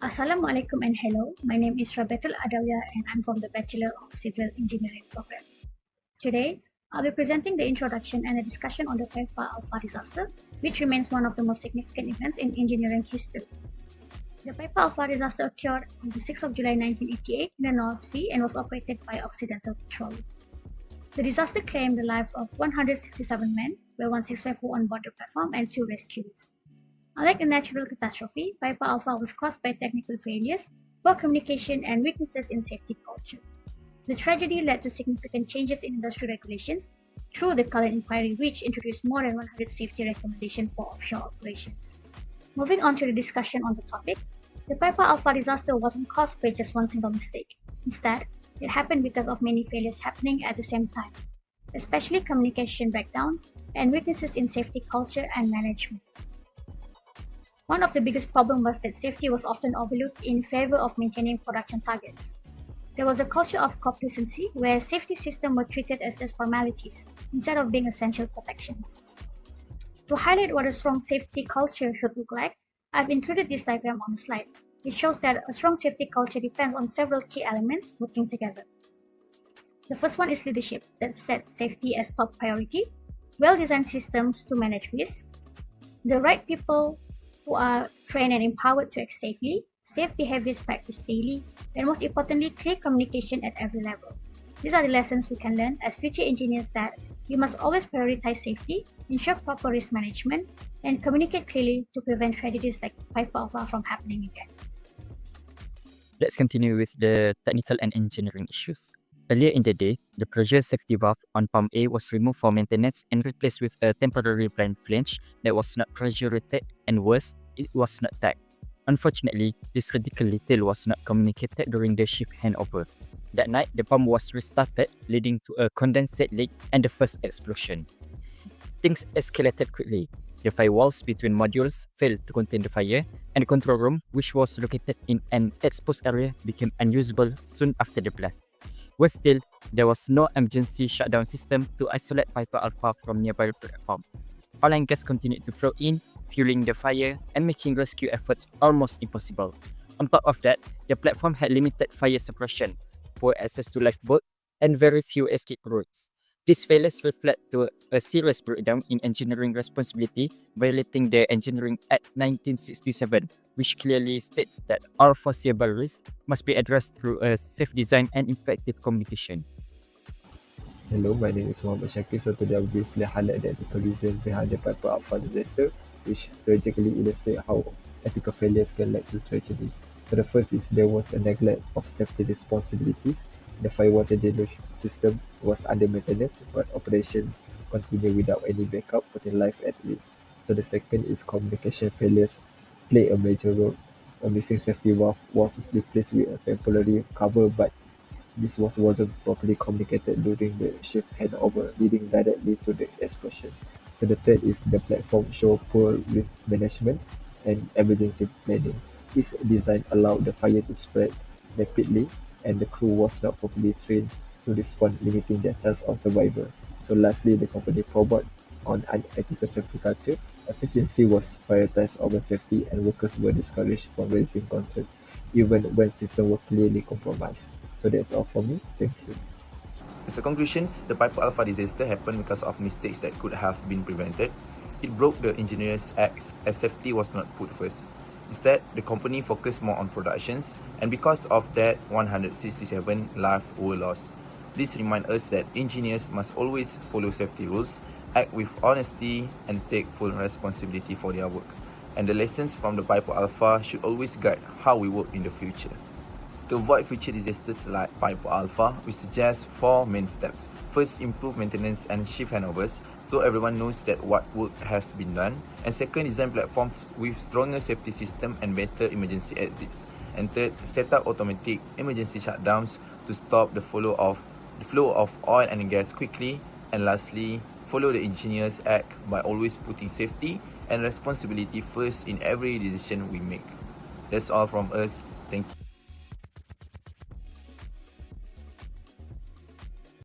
Assalamualaikum and hello. My name is Rabetul Adawiya and I'm from the Bachelor of Civil Engineering program. Today, I'll be presenting the introduction and a discussion on the Pipa Alpha disaster, which remains one of the most significant events in engineering history. The Pipa Alpha disaster occurred on the 6th of July 1988 in the North Sea and was operated by Occidental Petroleum. The disaster claimed the lives of 167 men, where 165 were on board the platform and 2 rescues. Unlike a natural catastrophe, Pipa Alpha was caused by technical failures, poor communication, and weaknesses in safety culture. The tragedy led to significant changes in industry regulations through the current inquiry, which introduced more than 100 safety recommendations for offshore operations. Moving on to the discussion on the topic, the Pipa Alpha disaster wasn't caused by just one single mistake. Instead, it happened because of many failures happening at the same time, especially communication breakdowns and weaknesses in safety culture and management. One of the biggest problems was that safety was often overlooked in favor of maintaining production targets. There was a culture of complacency where safety systems were treated as just formalities instead of being essential protections. To highlight what a strong safety culture should look like, I've included this diagram on the slide. It shows that a strong safety culture depends on several key elements working together. The first one is leadership that sets safety as top priority, well-designed systems to manage risks, the right people who are trained and empowered to act safely, safe behaviors practiced daily, and most importantly, clear communication at every level. These are the lessons we can learn as future engineers that you must always prioritize safety, ensure proper risk management, and communicate clearly to prevent tragedies like Pipa Alpha from happening again. Let's continue with the technical and engineering issues. Earlier in the day, the pressure safety valve on pump A was removed for maintenance and replaced with a temporary blind flange that was not pressure rated, and worse, it was not tagged. Unfortunately, this critical detail was not communicated during the shift handover. That night, the pump was restarted, leading to a condensate leak and the first explosion. Things escalated quickly. The firewalls between modules failed to contain the fire, and the control room, which was located in an exposed area, became unusable soon after the blast. Worse still, there was no emergency shutdown system to isolate Pipa Alpha from nearby platform. Oil and gas continued to flow in, fueling the fire and making rescue efforts almost impossible. On top of that, the platform had limited fire suppression, poor access to lifeboat, and very few escape routes. These failures reflect to a serious breakdown in engineering responsibility, violating the Engineering Act 1967, which clearly states that all foreseeable risks must be addressed through a safe design and effective communication. Hello, my name is Muhammad Shakir. So today I will briefly highlight the ethical reason behind the Pipa Alpha disaster, which tragically illustrate how ethical failures can lead to tragedy. So the first is there was a neglect of safety responsibilities. The firewater deluge system was under maintenance, but operations continued without any backup, putting life at risk. So the second is communication failures play a major role. A missing safety valve was replaced with a temporary cover, but this wasn't properly communicated during the shift handover, leading directly to the explosion. So the third is the platform show poor risk management and emergency planning. This design allowed the fire to spread rapidly, and the crew was not properly trained to respond, limiting their chance of survival. So lastly, the company focused on unethical safety culture. Efficiency was prioritized over safety, and workers were discouraged from raising concerns, even when systems were clearly compromised. So that's all for me. Thank you. As a conclusion, the Pipa Alpha disaster happened because of mistakes that could have been prevented. It broke the Engineers Act as safety was not put first. Instead, the company focused more on productions, and because of that, 167 lives were lost. This reminds us that engineers must always follow safety rules, act with honesty, and take full responsibility for their work. And the lessons from the Pipa Alpha should always guide how we work in the future. To avoid future disasters like Pipa Alpha, we suggest 4 main steps. First, improve maintenance and shift handovers so everyone knows that what work has been done. And second, design platforms with stronger safety system and better emergency exits. And third, set up automatic emergency shutdowns to stop the flow of oil and gas quickly. And lastly, follow the Engineers Act by always putting safety and responsibility first in every decision we make. That's all from us. Thank you.